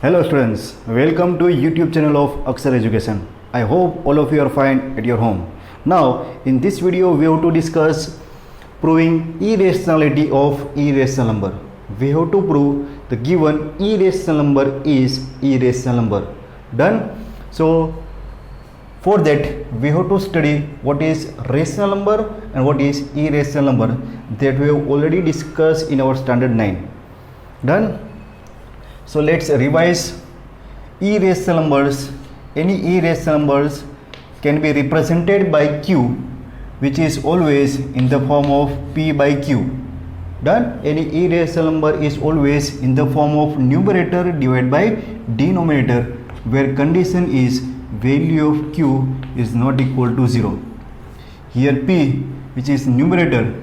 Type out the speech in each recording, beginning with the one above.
Hello students, welcome to YouTube channel of Aksar Education. I hope all of you are fine at your home. Now in this video we have to discuss proving irrationality of irrational number. We have to prove the given irrational number is irrational number. Done? So for that we have to study what is rational number and what is irrational number that we have already discussed in our standard 9. Done? So let's revise irrational numbers. Any irrational numbers can be represented by q, which is always in the form of p by q. Done? Any irrational number is always in the form of numerator divided by denominator, where condition is value of q is not equal to 0. Here p, which is numerator,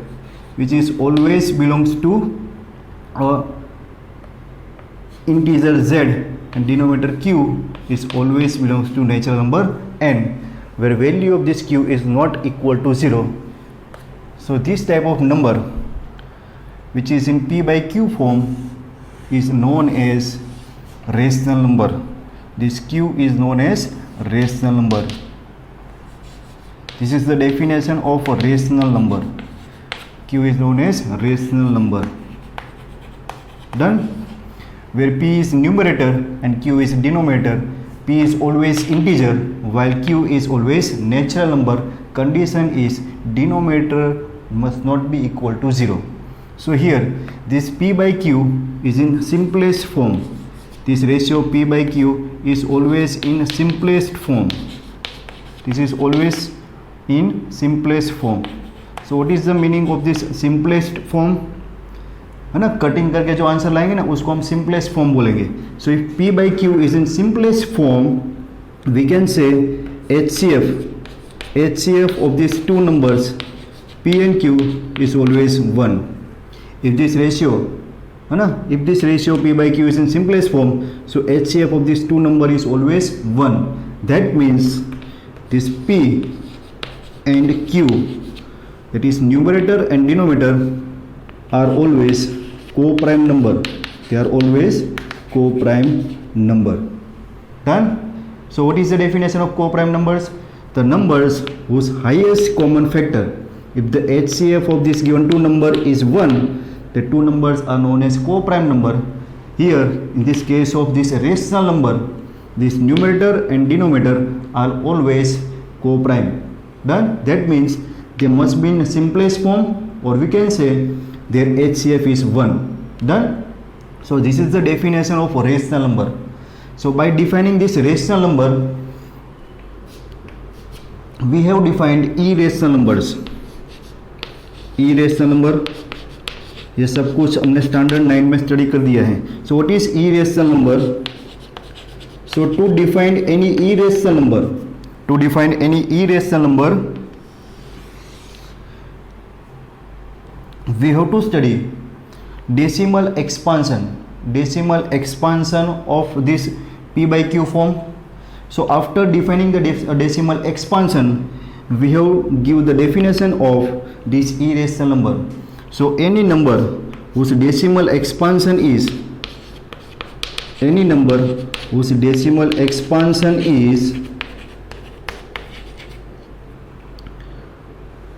which is always belongs to integer z, and denominator q is always belongs to natural number n, where value of this q is not equal to 0. So this type of number, which is in p by q form, is known as rational number. This q is known as rational number. This is the definition of a rational number. Q is known as rational number. Done? Where p is numerator and q is denominator, p is always integer while q is always natural number. Condition is denominator must not be equal to 0. So here this p by q is in simplest form. This ratio p by q is always in simplest form. This is always in simplest form. So what is the meaning of this simplest form? है ना, cutting करके जो answer लाएंगे ना उसको हम simplest form बोलेंगे. So if p by q is in simplest form, we can say HCF of these two numbers p and q is always 1. If this ratio, है ना, if this ratio p by q is in simplest form, so HCF of these two number is always 1. That means this p and q, that is numerator and denominator, are always co-prime number. They are always co-prime number. Done? So what is the definition of co-prime numbers? The numbers whose highest common factor, if the HCF of this given two number is 1, the two numbers are known as co-prime number. Here in this case of this rational number, this numerator and denominator are always co-prime. Done? That means they must be in simplest form, or we can say their HCF is 1. Done? So this is the definition of rational number. So by defining this rational number, we have defined irrational numbers. Irrational number, ये सब कुछ हमने standard 9 में study कर दिया है. So what is irrational number? So to define any irrational number, we have to study decimal expansion of this p by q form. So after defining the decimal expansion, we have give the definition of this irrational number. So any number whose decimal expansion is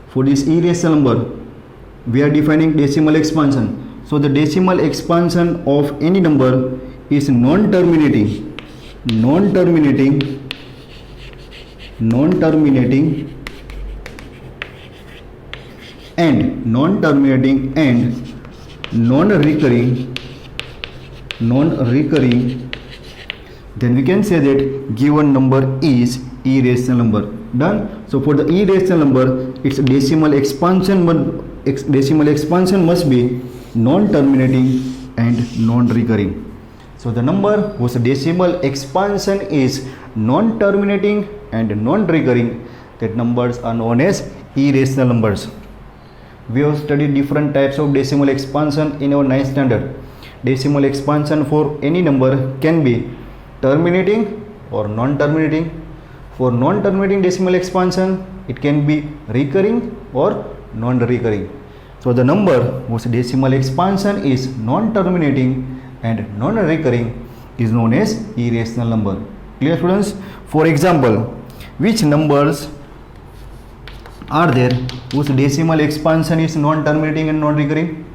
for this irrational number, we are defining decimal expansion. So the decimal expansion of any number is non-terminating and non-recurring, then we can say that given number is irrational number. Done? So for the irrational number, its decimal expansion must be non-terminating and non-recurring. So the number whose decimal expansion is non-terminating and non-recurring, that numbers are known as irrational numbers. We have studied different types of decimal expansion in our 9th standard. Decimal expansion for any number can be terminating or non-terminating. For non-terminating decimal expansion, it can be recurring or non-recurring. So the number whose decimal expansion is non-terminating and non-recurring, is known as irrational number. Clear students? For example, which numbers are there whose decimal expansion is non-terminating and non-recurring?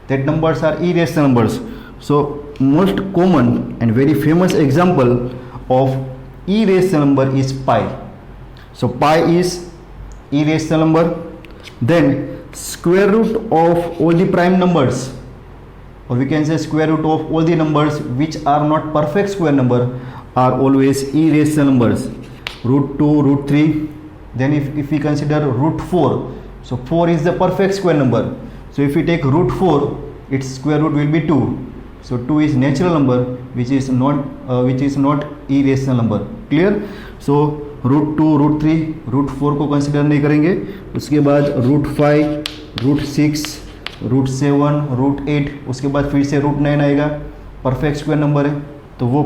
That numbers are irrational numbers. So most common and very famous example of irrational number is pi. So pi is irrational number. Then square root of all the prime numbers, or we can say square root of all the numbers which are not perfect square number, are always irrational numbers. Root 2, root 3. Then if we consider root 4, so 4 is the perfect square number. So if we take root 4, its square root will be 2. So 2 is natural number which is not irrational number. Clear? So root 2, root 3, root 4 को consider नहीं करेंगे. उसके बाद root 5, root 6, root 7, root 8, उसके बाद फिर से root 9 आएगा. परफेक्ट स्क्वायर नंबर है तो वो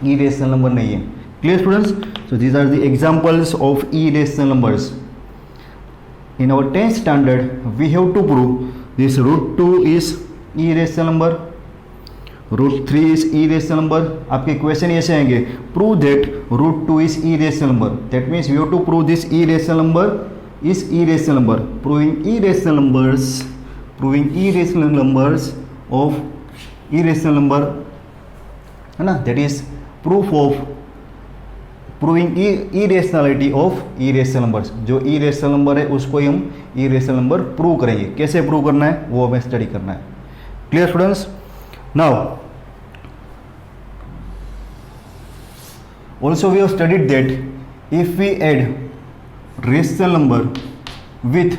irrational नंबर नहीं है. Clear students? So these are the examples of irrational numbers. In our 10th standard we have to prove this root 2 is irrational number, root 3 is irrational number. आपके question ऐसे आएंगे, prove that root 2 is irrational number. That means we have to prove this irrational number is irrational number. Proving irrational numbers of irrational number है ना, that is proof of proving irrationality of irrational numbers. जो irrational number है उसको ही हम irrational number prove करेंगे. कैसे prove करना है वो हमें स्टडी करना है. Clear students? Now also we have studied that if we add rational number with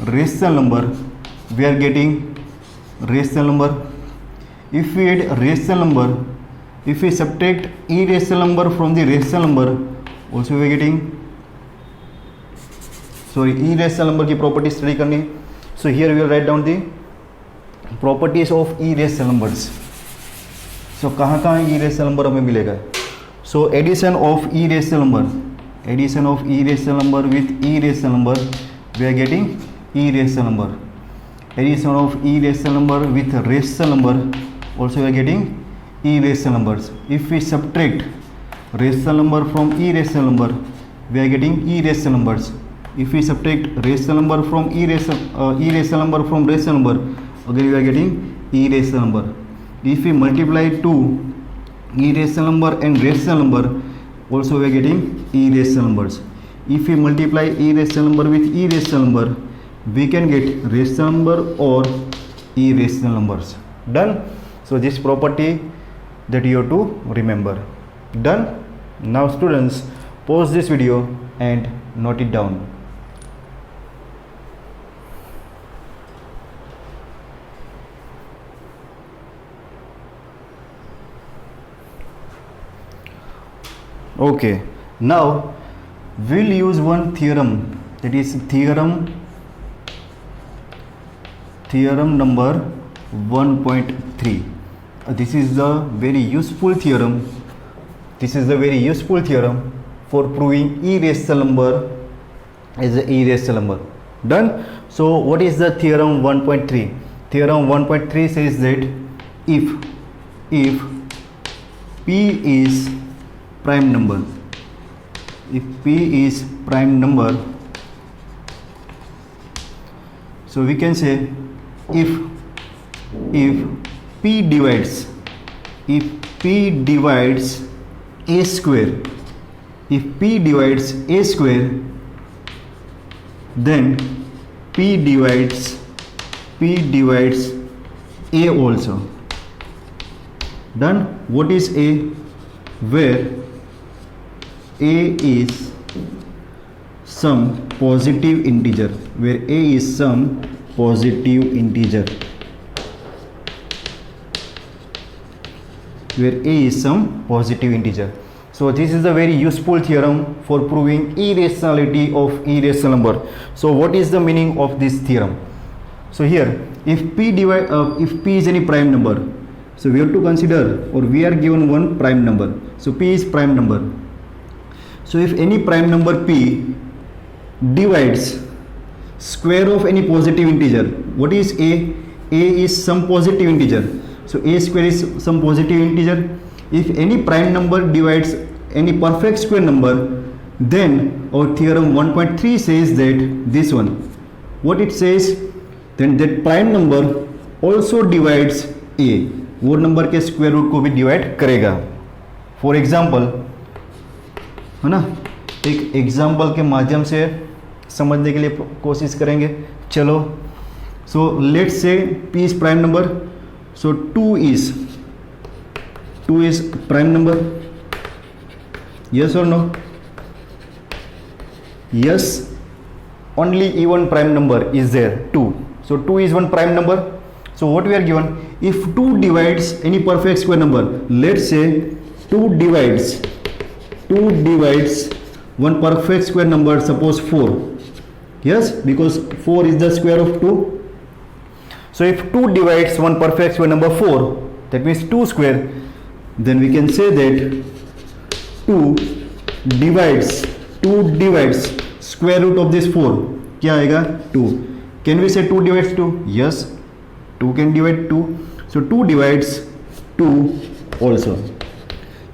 rational number, we are getting rational number. If we add rational number, if we subtract irrational number from the rational number, also we are getting irrational number की property study करनी. So here we will write down the properties of irrational numbers. So कहाँ irrational number हमें मिलेगा? So addition of irrational number with irrational number, we are getting irrational number. Addition of irrational number with rational number, also we are getting irrational numbers. If we subtract rational number from irrational number, we are getting irrational numbers. If we subtract rational number from irrational number from rational number, again we are getting irrational number. If we multiply two irrational number and rational number, also we are getting irrational numbers. If we multiply irrational number with irrational number, we can get rational number or irrational numbers. Done? So this property that you have to remember. Done? Now students, pause this video and note it down. Okay, now we'll use one theorem, that is theorem number 1.3. This is the very useful theorem. For proving irrational number as an irrational number. Done? So what is the theorem 1.3? Theorem 1.3 says that if P is prime number, so we can say if P divides a square, then P divides A also. Done? What is A? Where A is some positive integer, So this is a very useful theorem for proving irrationality of irrational number. So what is the meaning of this theorem? So here, if P is any prime number, so we have to consider, or we are given one prime number. So P is prime number. So if any prime number P divides square of any positive integer, what is A? A is some positive integer. So a square is some positive integer. If any prime number divides any perfect square number, then our theorem 1.3 says that this one, what it says, then that prime number also divides a, वो number के square root को भी divide करेगा. For example, है ना, एक example के माध्यम से समझने के लिए कोशिश करेंगे. चलो, so let's say p is prime number. So 2 is prime number. Yes or no? Yes, only even prime number is there, 2. So 2 is one prime number. So what we are given, if 2 divides any perfect square number, let's say 2 divides one perfect square number, suppose 4. Yes, because 4 is the square of 2. So if 2 divides one perfect square number 4, that means 2 square, then we can say that 2 divides square root of this 4. क्या आएगा? 2. Can we say 2 divides 2? Yes, 2 can divide 2. So 2 divides 2 also.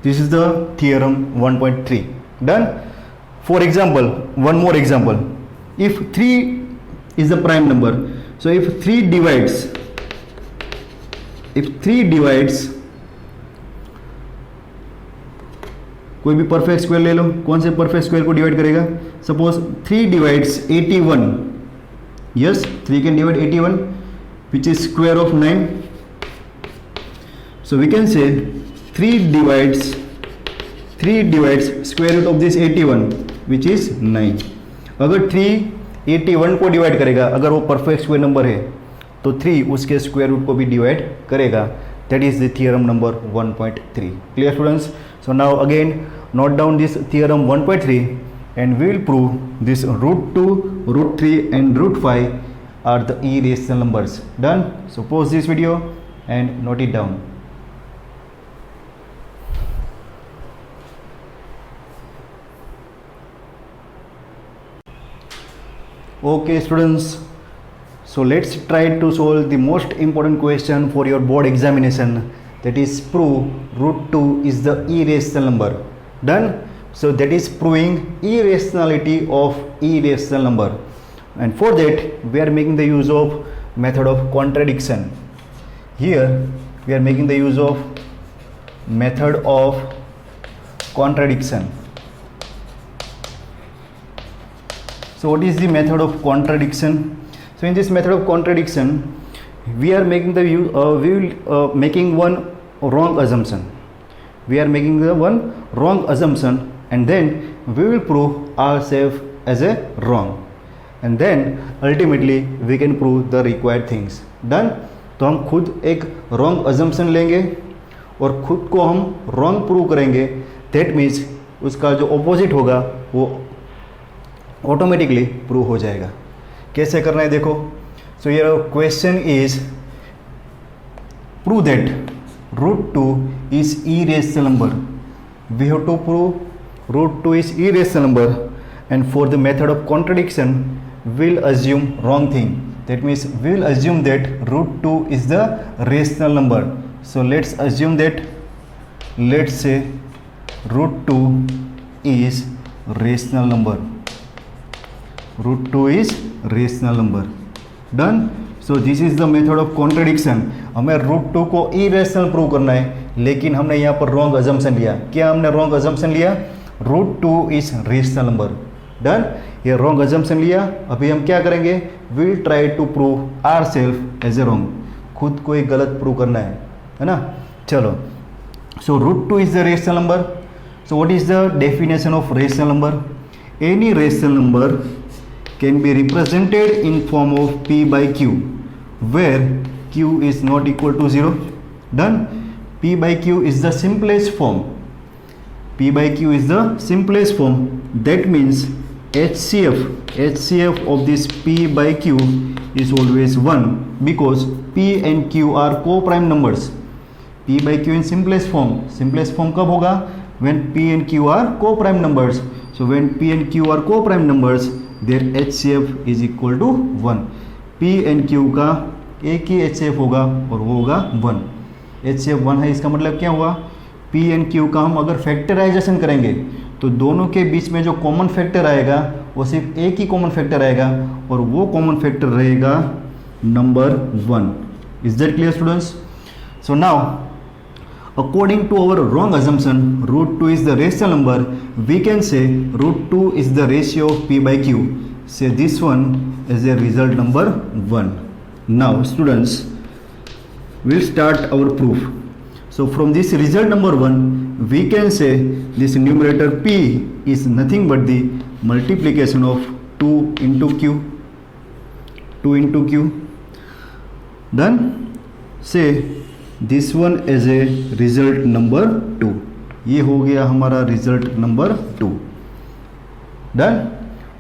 This is the theorem 1.3. Done. For example, one more example. If 3 is the prime number, so if 3 divides कोई भी perfect square ले लो, कौन से perfect square को divide करेगा? Suppose 3 divides 81. Yes, 3 can divide 81 which is square of 9. So we can say 3 divides square root of this 81 which is 9. अगर 3 81 को डिवाइड करेगा, अगर वो परफेक्ट स्क्वायर नंबर है, तो 3 उसके स्क्वायर रूट को भी डिवाइड करेगा. That is the theorem number 1.3. Clear students? So now again note down this theorem 1.3 and we will prove this root 2, root 3 and root 5 are the irrational numbers. Done? So pause this video and note it down. Okay students, so let's try to solve the most important question for your board examination, that is prove root 2 is the irrational number. Done? So that is proving irrationality of irrational number, and for that we are making the use of method of contradiction. Here we are making the use of method of contradiction. So what is the method of contradiction? So in this method of contradiction we are making the making one wrong assumption. We are making the one wrong assumption and then we will prove ourselves as a wrong, and then ultimately we can prove the required things. Done? तो हम खुद एक wrong assumption लेंगे और खुद को हम wrong prove करेंगे. That means उसका जो opposite होगा वो automatically prove हो जाएगा. कैसे करना है देखो. So your question is prove that root 2 is irrational number. We have to prove root 2 is irrational number, and for the method of contradiction we'll assume wrong thing. That means we'll assume that root 2 is the rational number. So let's assume that, let's say root 2 is rational number. Root 2 is rational number. Done? So this is the method of contradiction. हमें root 2 को irrational prove करना है, लेकिन हमने यहाँ पर wrong assumption लिया. क्या हमने wrong assumption लिया? Root 2 is rational number. Done? ये wrong assumption लिया. अभी हम क्या करेंगे? We'll try to prove ourselves as a wrong. खुद को एक गलत प्रूव करना है ना? चलो. So root 2 is the rational number. So what is the definition of rational number? Any rational number can be represented in form of p by q, where q is not equal to 0. Done? P by q is the simplest form. P by q is the simplest form. That means HCF of this p by q is always 1, because p and q are co-prime numbers. P by q in simplest form. Simplest form कब होगा? When p and q are co-prime numbers. So when p and q are co-prime numbers, their HCF is equal to 1. P and Q का एक ही HCF होगा और वो होगा 1. HCF1 है, इसका मतलब क्या हुआ, P एंड Q का हम अगर फैक्टराइजेशन करेंगे तो दोनों के बीच में जो कॉमन फैक्टर आएगा वो सिर्फ एक ही कॉमन फैक्टर आएगा और वो कॉमन फैक्टर रहेगा number 1. Is that clear students? So now according to our wrong assumption, root 2 is the rational number, we can say root 2 is the ratio of P by Q. Say this one is a result number 1. Now students, we'll start our proof. So from this result number 1, we can say this numerator P is nothing but the multiplication of 2 into Q. 2 into Q. Then say this one as a result number 2. ये हो गया हमारा result number 2. Done.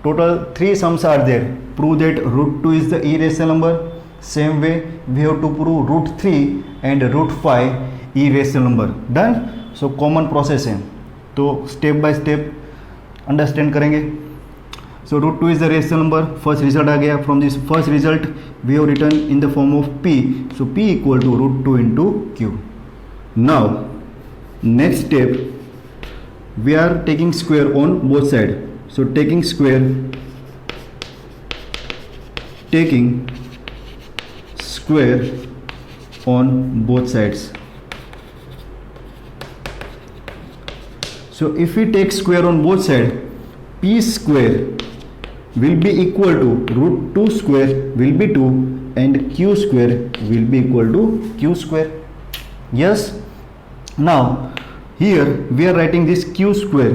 Total 3 sums are there. Prove that root 2 is the irrational number. Same way we have to prove root 3 and root 5 irrational number. Done. So common process है, तो step by step understand करेंगे. So root 2 is the rational number. First result आ गया. From this first result we have written in the form of P. So P equal to root 2 into Q. Now next step, we are taking square on both sides. So taking square on both sides. So if we take square on both sides, P square will be equal to root 2 square will be 2 and Q square will be equal to Q square. Yes. Now here we are writing this Q square,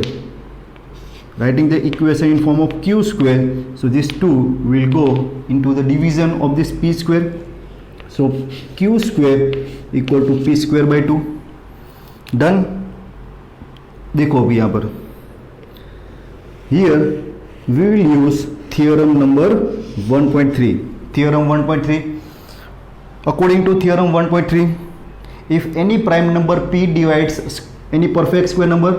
writing the equation in form of Q square. So this 2 will go into the division of this P square. So Q square equal to P square by 2. Done. देखो अभी यहाँ पर here we will use theorem number 1.3. Theorem 1.3. According to theorem 1.3, if any prime number P divides any perfect square number,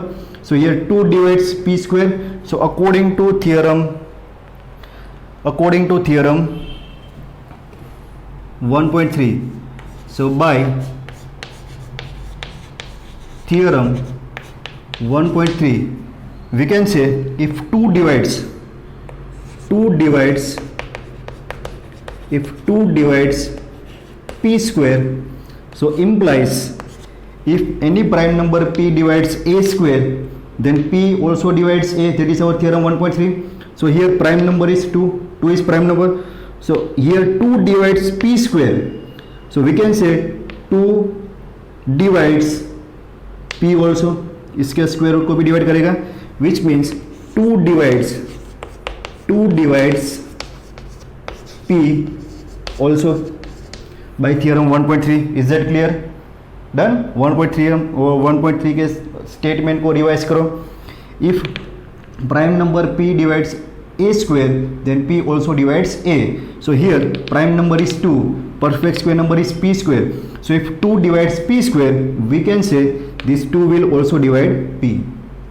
so here 2 divides P square. So according to theorem 1.3, so by theorem 1.3 we can say if 2 divides P square, so implies if any prime number P divides A square, then P also divides A. That is our theorem 1.3. So here prime number is 2 is prime number. So here 2 divides P square, so we can say 2 divides P also. इसके square root को भी divide करेगा, which means 2 divides P also by theorem 1.3. Is that clear? Done. 1.3 के statement को revise करो. If prime number P divides A square, then P also divides A. So here prime number is 2, perfect square number is P square. So if 2 divides P square, we can say this 2 will also divide P.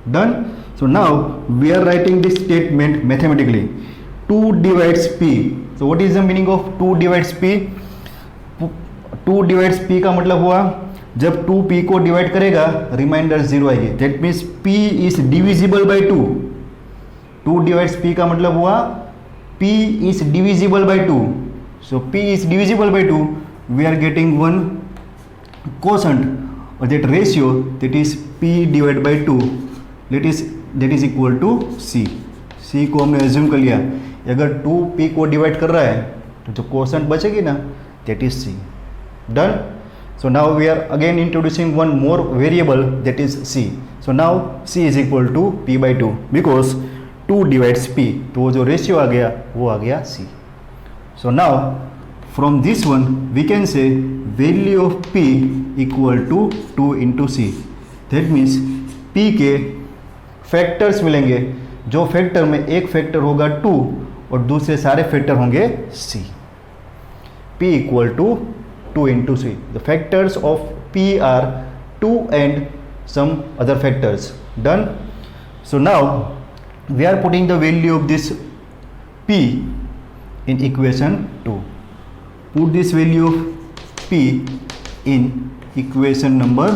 Done. So now we are writing this statement mathematically. 2 divides P. So what is the meaning of 2 divides P? 2 divides P का मतलब हुआ जब 2P को divide करेगा reminder 0 आएगी. That means P is divisible by 2. 2 divides P का मतलब हुआ P is divisible by 2. So P is divisible by 2. We are getting one quotient or that ratio, that is P divided by 2, that is equal to C. C को हमने assume कर लिया. अगर 2P को divide कर रहा है तो जो क्वोशंट बचेगी ना, that is C. Done. So now we are again introducing one more variable, that is C. So now C is equal to P by 2 because 2 divides P. तो वो जो रेशियो आ गया वो आ गया C. So now from this one we can say value of P equal to 2 into C. That means P के factors मिलेंगे, जो factor में एक फैक्टर होगा 2 और दूसरे सारे फैक्टर होंगे C. P equal to 2 into C. The factors of P are 2 and some other factors. Done. So now we are putting the value of this P in equation 2. Put this value of P in equation number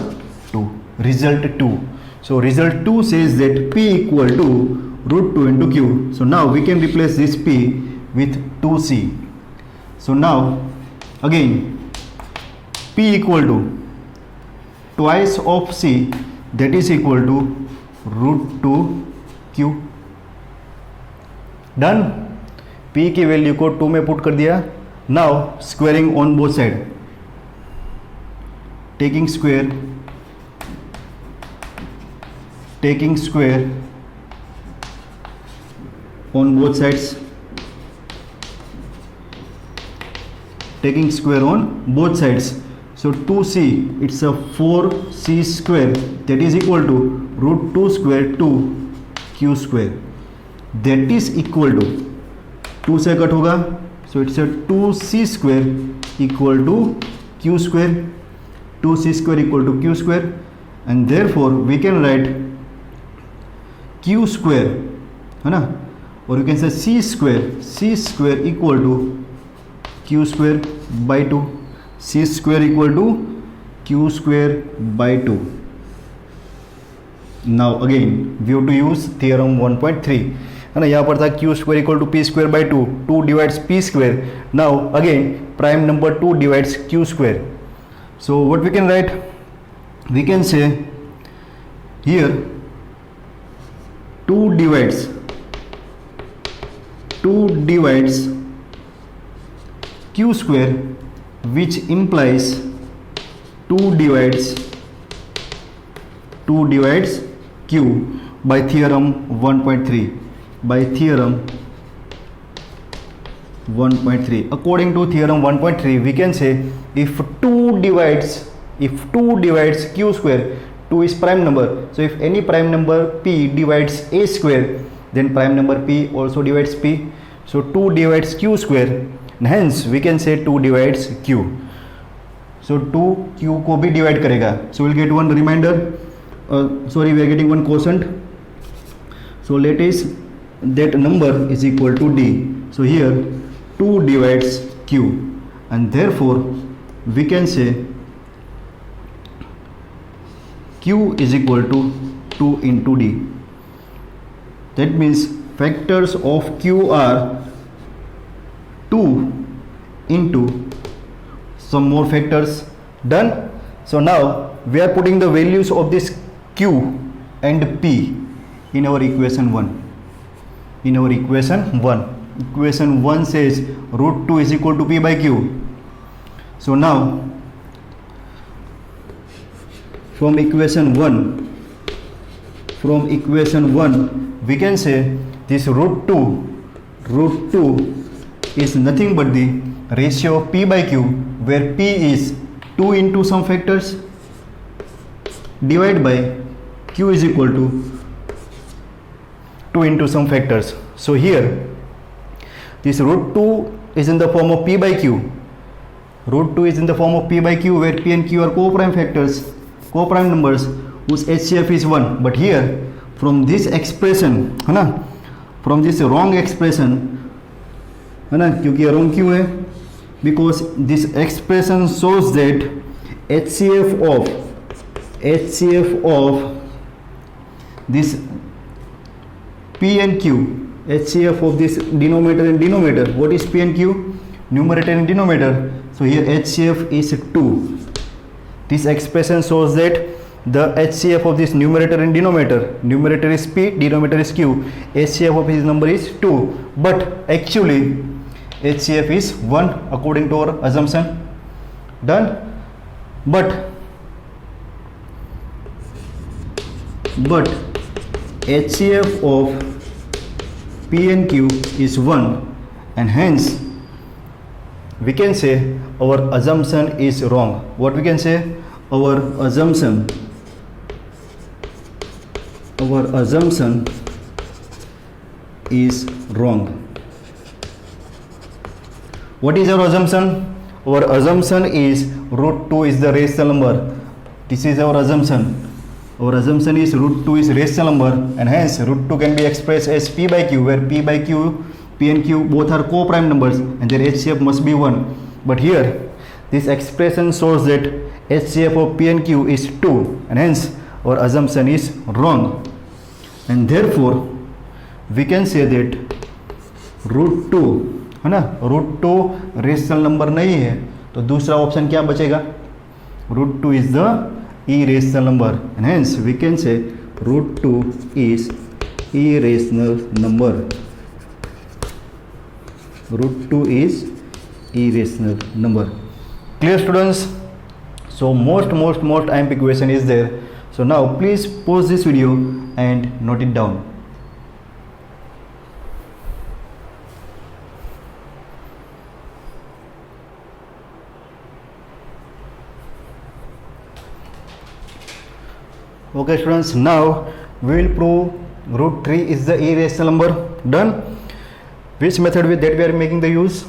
2, result 2. So result 2 says that P equal to root 2 into Q. So now we can replace this P with 2C. So now again P equal to twice of C, that is equal to root 2 Q. Done. P की value को 2 में put कर दिया. Now squaring on both side, taking square on both sides, taking square on both sides. So 2c, it's a 4c square, that is equal to root 2 square 2 q square, that is equal to 2 से cut होगा. So it's a 2c square equal to q square, 2c square equal to q square, and therefore we can write q square, है ना, or you can say c square equal to q square by 2, c square equal to q square by 2. Now again we have to use theorem 1.3, है ना. यहाँ पर था q square equal to p square by 2, 2 divides p square. Now again prime number 2 divides q square. So what we can write, we can say here 2 divides q square, which implies 2 divides q by theorem 1.3, by theorem 1.3. According to theorem 1.3 we can say if 2 divides q square, 2 is prime number, so if any prime number p divides a square, then prime number p also divides p. So 2 divides q square, and hence we can say 2 divides q. So 2 q को भी divide करेगा, so we'll get one remainder, sorry we are getting one quotient. So let us, that number is equal to d. So here 2 divides q, and therefore we can say q is equal to 2 into d. That means factors of q are 2 into some more factors. Done. So now we are putting the values of this q and p in our equation 1. Equation 1 says root 2 is equal to p by q. So now from equation 1 we can say this root 2 is nothing but the ratio of p by q, where p is 2 into some factors divided by q is equal to 2 into some factors. So here this root 2 is in the form of p by q. Root 2 is in the form of p by q, where p and q are co-prime factors, co-prime numbers whose HCF is 1. But here from this expression, है ना, from this wrong expression, है ना, क्योंकि ये wrong क्यों है, because this expression shows that HCF of this p and q, HCF of this denominator and denominator. What is p and q? Numerator and denominator. So here HCF is 2. This expression shows that the HCF of this numerator and denominator, numerator is p, denominator is q, HCF of his number is 2, but actually HCF is 1 according to our assumption. Done. But HCF of p and q is 1, and hence we can say our assumption is wrong. What we can say? Our assumption is wrong. What is our assumption? Our assumption is root 2 is the rational number. This is our assumption. Our assumption is root 2 is rational number, and hence root 2 can be expressed as p by q, where p and q both are co-prime numbers and their HCF must be 1. But here this expression shows that HCF of P and Q is 2 and hence our assumption is wrong, and therefore we can say that root 2 है ना, root 2 rational number नहीं है, तो दूसरा option क्या बचेगा, root 2 is the irrational number and hence we can say root 2 is irrational number. Root 2 is irrational number. Clear students? So most IMP question is there. So now please pause this video and note it down. Okay students, now we will prove root 3 is the irrational number. Done. Which method that we are making the use?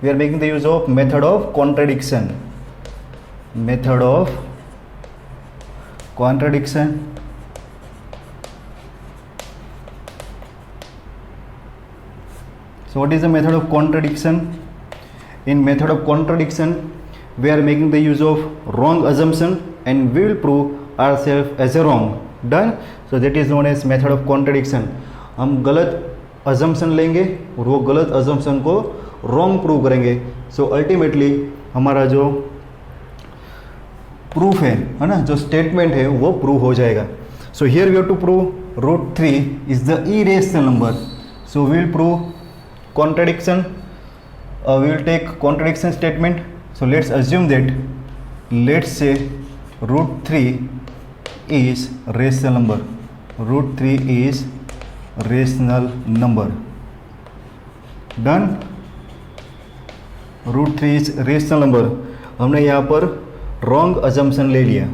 We are making the use of method of contradiction. Method of contradiction. So what is the method of contradiction? In method of contradiction we are making the use of wrong assumption and we will prove ourselves as a wrong. Done. So that is known as method of contradiction. हम गलत assumption लेंगे और वो गलत assumption को wrong prove करेंगे. So ultimately हमारा जो proof है ना, जो statement है वो prove हो जाएगा. So here we have to prove root 3 is the irrational number. So we will prove contradiction. We will take contradiction statement. So let's assume that, let's say root 3 is rational number. Root 3 is rational number. Done. Root 3 is rational number. हमने यहाँ पर wrong assumption ले लिया.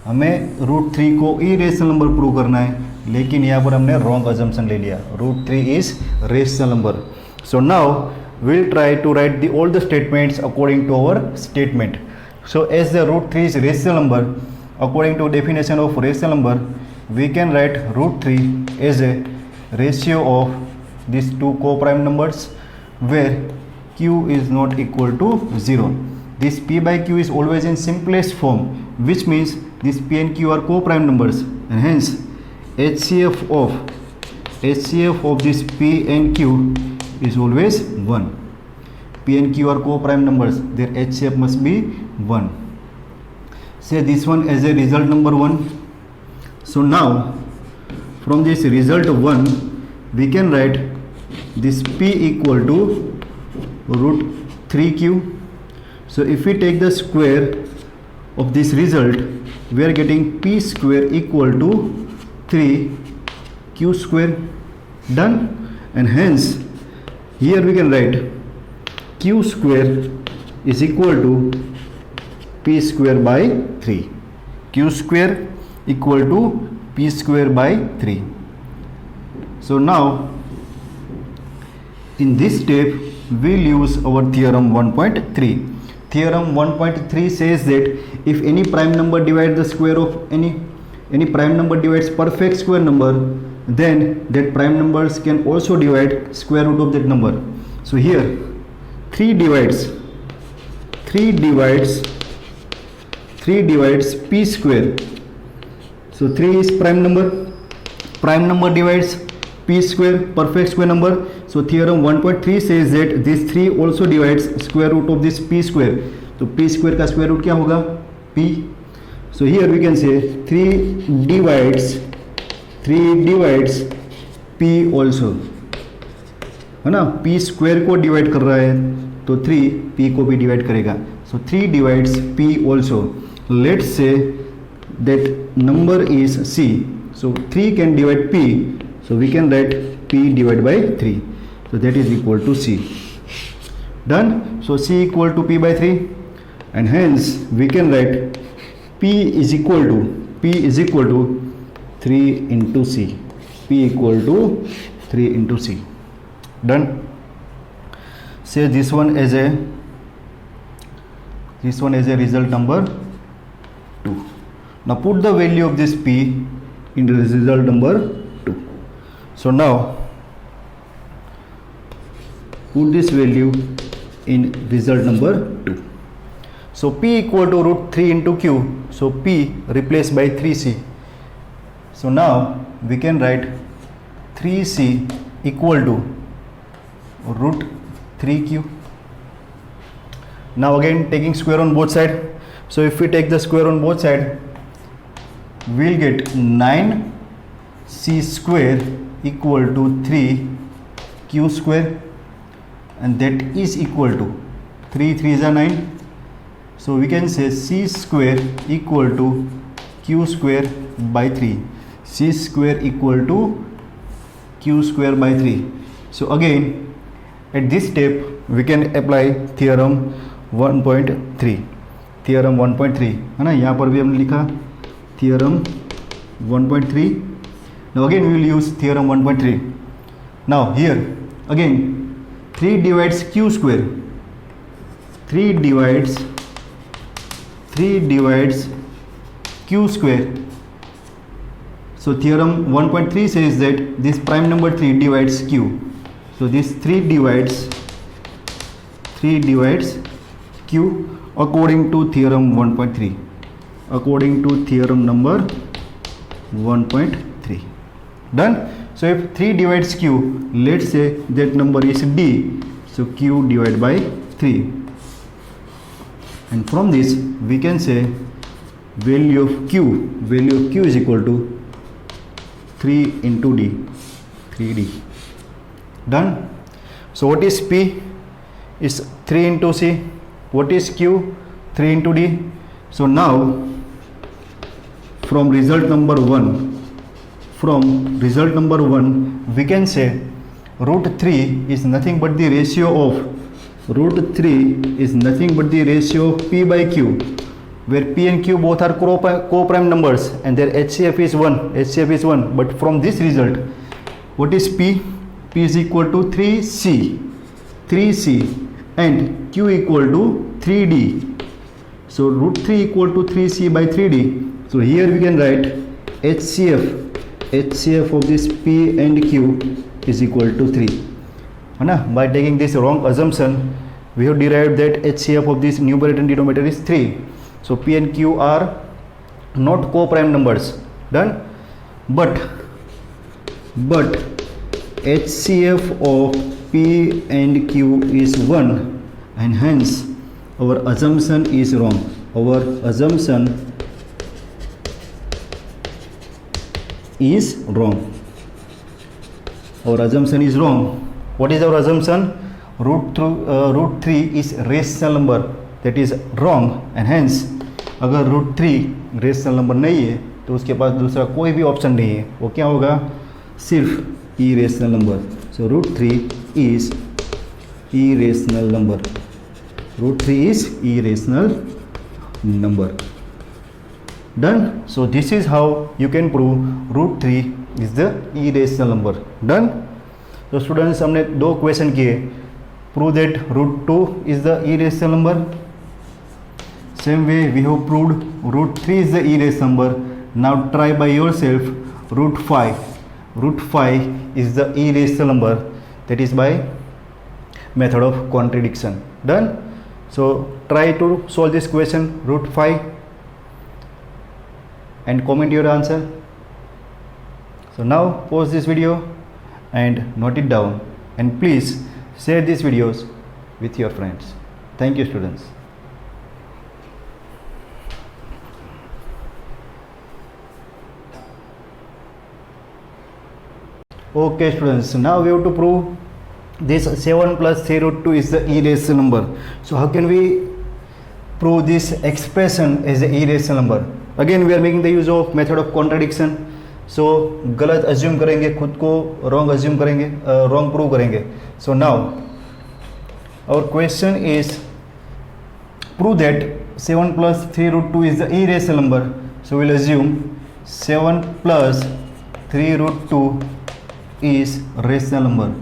हमें root 3 को irrational number prove करना है, लेकिन यहाँ पर हमने wrong assumption ले लिया. Root 3 is rational number. So now we'll try to write all the statements according to our statement. So as the root 3 is rational number, according to definition of rational number, we can write root 3 as a ratio of these two co-prime numbers where q is not equal to 0. This p by q is always in simplest form, which means this p and q are co-prime numbers, and hence HCF of this p and q is always 1. P and q are co-prime numbers, their HCF must be 1. Say this one as a result number 1. So now from this result 1 we can write this p equal to root 3q. So if we take the square of this result, we are getting p square equal to 3q square. Done. And hence here we can write q square is equal to p square by 3. Q square equal to p square by 3. So now in this step we'll use our theorem 1.3. Theorem 1.3 says that if any prime number divides the square of any prime number divides perfect square number, then that prime numbers can also divide square root of that number. So here 3 divides p square. So 3 is prime number divides p square, perfect square number. So theorem 1.3 says that this 3 also divides square root of this p square. तो p square का square root क्या होगा, p. So here we can say 3 divides p also, है ना, p square को divide कर रहा है तो 3 p को भी divide करेगा. So 3 divides p also. Let's say that number is c. So 3 can divide p. So we can write p divided by 3. So that is equal to c. Done. So c equal to p by 3, and hence we can write p is equal to 3 into c. P equal to 3 into c. Done. Say this one as a result number 2. Now put the value of this p into the result number 2. So now put this value in result number 2. So P equal to root 3 into Q. So P replaced by 3C. So now we can write 3C equal to root 3Q. Now again taking square on both side. So if we take the square on both side, we'll get 9C square equal to 3Q square, and that is equal to 3 3s are 9. So we can say C square equal to Q square by 3. C square equal to Q square by 3. So again at this step we can apply theorem 1.3. theorem 1.3 है ना, यहाँ पर भी हमने लिखा theorem 1.3. now again we will use theorem 1.3. now here again 3 divides Q square, 3 divides Q square. So theorem 1.3 says that this prime number 3 divides Q. So this 3 divides Q according to theorem 1.3, according to theorem number 1.3. Done. So if 3 divides Q, let's say that number is D. So Q divided by 3, and from this we can say value of Q is equal to 3 into D, 3D. Done. So what is P? Is 3 into C. What is Q? 3 into D. So now from result number 1, we can say root 3 is nothing but the ratio of P by Q, where P and Q both are co-prime numbers and their HCF is 1. But from this result, what is P? P is equal to 3C and Q equal to 3D. So root 3 equal to 3C by 3D. So here we can write HCF of this P and Q is equal to 3. By taking this wrong assumption, we have derived that HCF of this numerator and denominator is 3. So P and Q are not co-prime numbers. Done. But HCF of P and Q is 1, and hence our assumption is wrong. Our assumption is wrong. What is our assumption? Root 3 is rational number. That is wrong, and hence अगर root 3 rational number नहीं है तो उसके पास दूसरा कोई भी option नहीं है. वो क्या होगा? सिर्फ irrational number. So root 3 is irrational number. Root 3 is irrational number. Done. So this is how you can prove root 3 is the irrational number. Done. So students, हमने दो क्वेश्चन किए. Prove that root 2 is the irrational number. Same way we have proved root 3 is the irrational number. Now try by yourself root 5. Root 5 is the irrational number. That is by method of contradiction. Done. So try to solve this question root 5 and comment your answer. So now pause this video and note it down, and please share these videos with your friends. Thank you, students. Okay students, now we have to prove this 7 plus 3 root 2 is the irrational number. So how can we prove this expression as an irrational number? Again we are making the use of method of contradiction. So गलत assume करेंगे, खुद को wrong assume करेंगे, wrong prove करेंगे. So now our question is prove that 7 plus 3 root 2 is the irrational number. So we'll assume 7 plus 3 root 2 is rational number.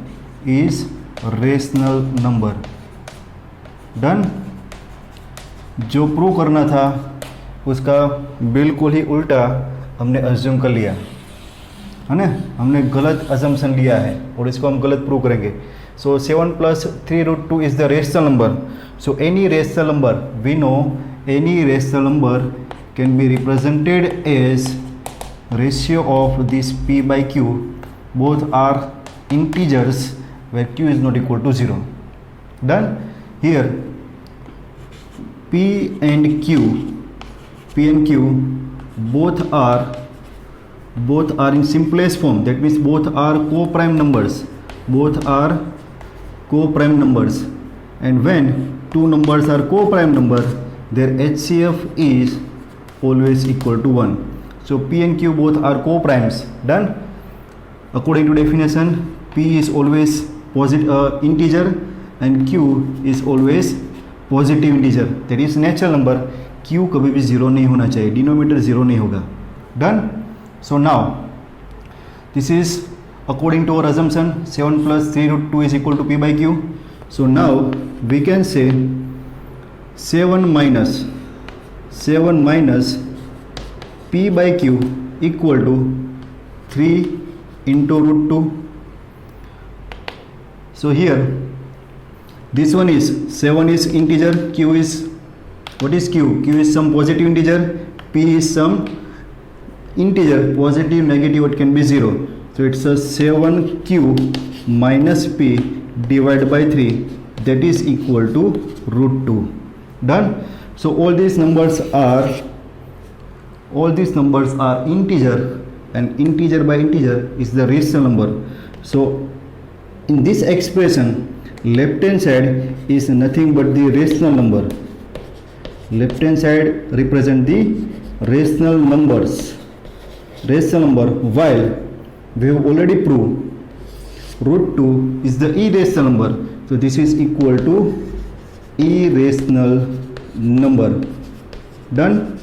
Done. जो prove करना था उसका बिल्कुल ही उल्टा हमने अज्यूम कर लिया है ना, हमने गलत अजम्पशन लिया है और इसको हम गलत प्रूव करेंगे. So 7 plus 3 root 2 is the rational number. So any rational number, we know any rational number can be represented as ratio of this p by q. Both are integers where q is not equal to 0. Done. Here p and q both are in simplest form. That means both are co-prime numbers. And when two numbers are co-prime number, their HCF is always equal to 1. So p and q both are co-primes. Done. According to definition, p is always positive integer and q is always positive integer. That is natural number. q कभी भी 0 नहीं होना चाहिए, denominator 0 नहीं होगा. Done. So now this is according to our assumption 7 plus 3 root 2 is equal to p by q. So now we can say 7 minus p by q equal to 3 into root 2. So here this one is 7 is integer, q is, what is q? Q is some positive integer, p is some integer, positive, negative, it can be 0. So it's a 7q minus p divided by 3, that is equal to root 2. Done. So all these numbers are integer, and integer by integer is the rational number. So in this expression, left hand side is nothing but the rational number. Left hand side represent the rational number, while we have already proved root 2 is the irrational number. So this is equal to irrational number. Done.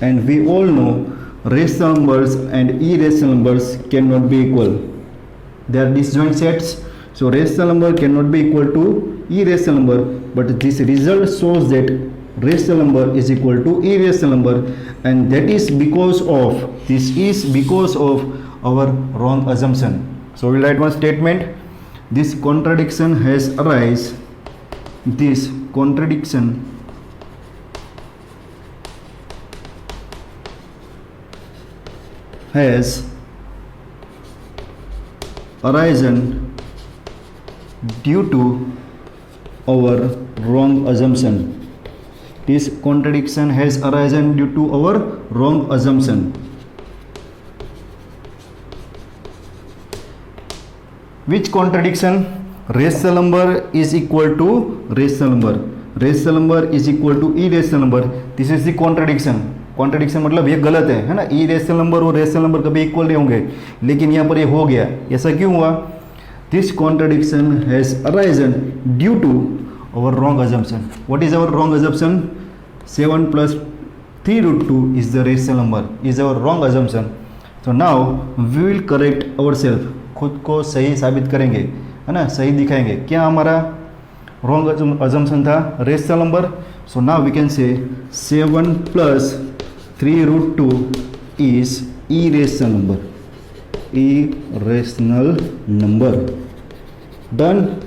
And we all know rational numbers and irrational numbers cannot be equal. They are disjoint sets. So rational number cannot be equal to irrational number, but this result shows that rational number is equal to irrational number, and that is because of our wrong assumption. So we'll write one statement. This contradiction has arisen. This contradiction has arisen due to our wrong assumption. This contradiction has arisen due to our wrong assumption. Which contradiction? Rational number is equal to rational number. Rational number is equal to irrational number. This is the contradiction. Contradiction मतलब ये गलत है ना. Irrational number और rational number कभी equal नहीं होंगे, लेकिन यहाँ पर ये हो गया. ऐसा क्यों हुआ? This contradiction has arisen due to our wrong assumption. What is our wrong assumption? 7 plus 3 root 2 is the rational number, is our wrong assumption. So now we will correct ourselves. खुद को सही साबित करेंगे, है ना, सही दिखाएंगे. क्या हमारा wrong assumption था? rational number. So now we can say 7 plus 3 root 2 is irrational number. Irrational number. Done.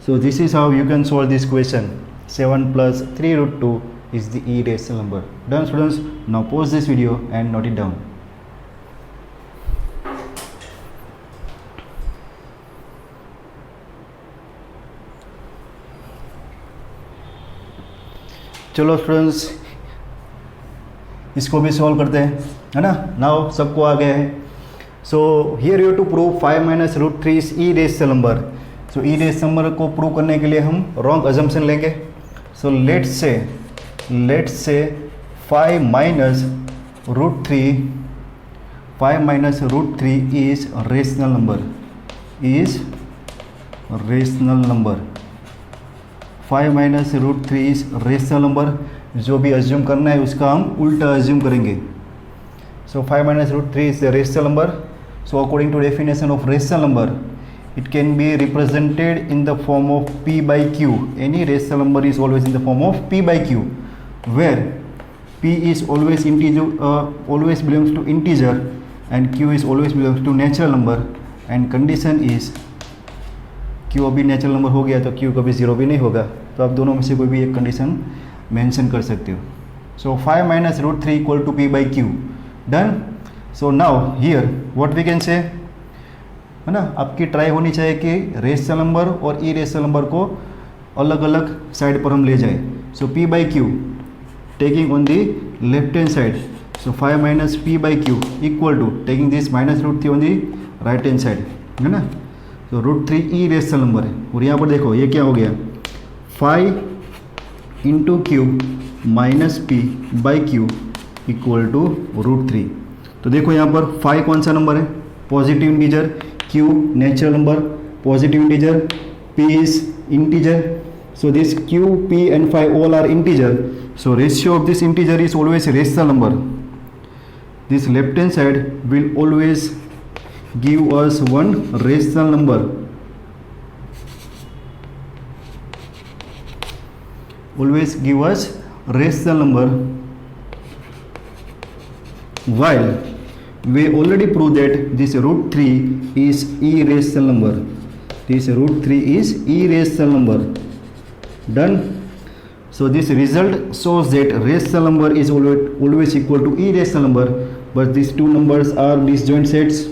So this is how you can solve this question. 7 plus 3 root 2 is the irrational number. Done, students. Now pause this video and note it down. चलो students, इसको भी solve करते हैं, है ना. Now सबको आ गया है. So here you to prove 5 minus root 3 is irrational number. So irrational number को प्रूव करने के लिए हम रॉन्ग assumption लेंगे. So let's say 5 minus root 3 is rational number. 5 minus root 3 is rational number. जो भी assume करना है उसका हम उल्टा assume करेंगे. So 5 minus root 3 is the rational number. So according to definition of rational number, it can be represented in the form of p by q. Any rational number is always in the form of p by q, where p is always integer, always belongs to integer, and q is always belongs to natural number. And condition is Q अभी natural number हो गया तो Q कभी zero भी नहीं होगा, तो आप दोनों में से कोई भी एक कंडीशन मेंशन कर सकते हो. So 5 minus root 3 equal to P by Q. Done. So now here what we can say, है ना, आपकी ट्राई होनी चाहिए कि रेशनल नंबर और ई रेशनल नंबर को अलग अलग साइड पर हम ले जाए. So P by Q taking on the left hand side, so 5 minus P by Q equal to taking this minus root 3 on the right hand side, है ना. तो रूट 3 ई रेशनल नंबर है, और यहाँ पर देखो ये क्या हो गया, 5 into Q minus P by Q equal to root 3. तो देखो यहाँ पर 5 कौन सा नंबर है, positive integer, q natural number, positive integer, p is integer. So this q, p and 5 all are integer. So ratio of this integer is always rational number. This left hand side will always give us one rational number. Always give us rational number. While we already proved that this root 3 is irrational number. This root 3 is irrational number. Done. So this result shows that rational number is always equal to irrational number, but these two numbers are disjoint sets.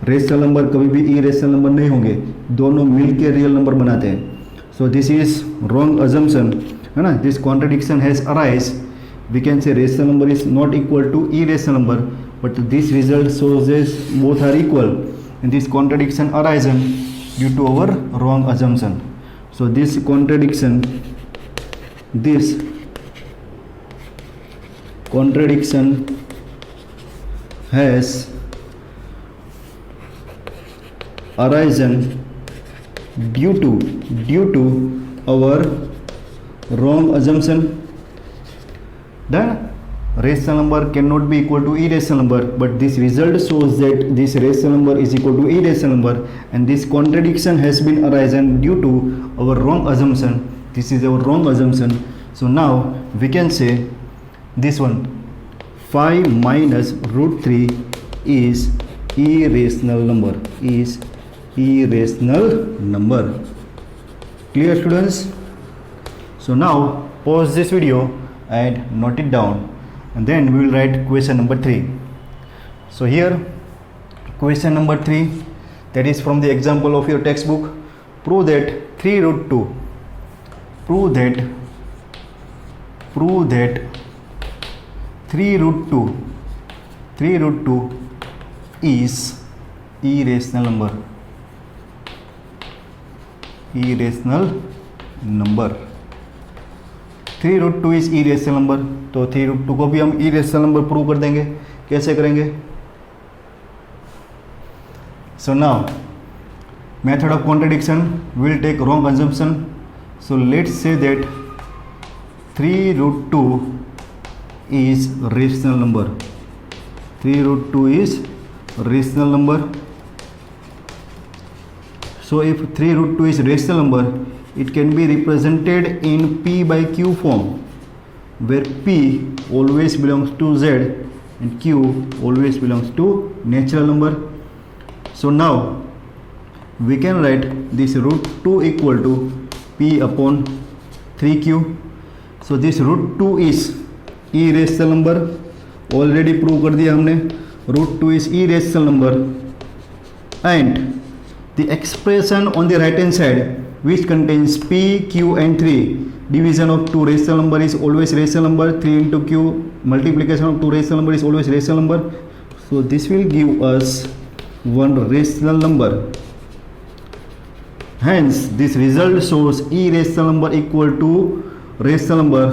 Rational number कभी भी irrational number नहीं होंगे, दोनों मिलके real number बनाते हैं. So this is wrong assumption, है ना. This contradiction has arise. We can say rational number is not equal to irrational number, but this result shows that both are equal, and this contradiction arises due to our wrong assumption. So this contradiction has arisen due to our wrong assumption. Then rational number cannot be equal to irrational number, but this result shows that this rational number is equal to irrational number, and this contradiction has been arisen due to our wrong assumption. This is our wrong assumption. So now we can say this one, 5 minus root 3 is irrational number, is irrational number. Clear, students? So now pause this video and note it down, and then we will write question number 3. So here question number 3, that is from the example of your textbook. Prove that 3 root 2 3 root 2 is irrational number. Irrational number. 3 root 2 is irrational number. तो 3 root 2 को भी हम irrational number prove कर देंगे. कैसे करेंगे? So now method of contradiction will take wrong assumption. So let's say that 3 root 2 is rational number. 3 root 2 is rational number. So if 3 root 2 is rational number, it can be represented in p by q form, where p always belongs to z and q always belongs to natural number. So now we can write this root 2 equal to p upon 3q. So this root 2 is irrational number. Already prove कर दिया हमने. Root 2 is irrational number, and the expression on the right hand side which contains p, q and 3, division of two rational number is always rational number. 3 into q, multiplication of two rational number is always rational number. So this will give us one rational number. Hence this result shows irrational number equal to rational number.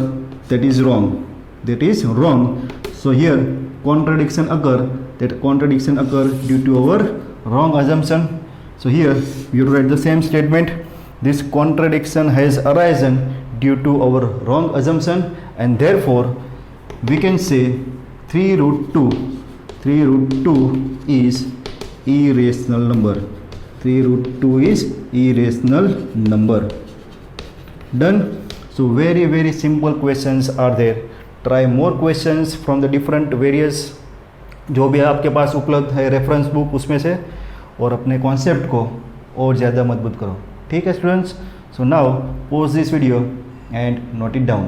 That is wrong. That is wrong. So here contradiction occur. That contradiction occur due to our wrong assumption. So here you write the same statement. This contradiction has arisen due to our wrong assumption, and therefore we can say 3 root 2 is irrational number. 3 root 2 is irrational number. Done. So very simple questions are there. Try more questions from the different various जो भी आपके पास उपलब्ध है reference book उसमें से, और अपने concept को और ज़्यादा मजबूत करो. ठीक है students, so now pause this video and note it down.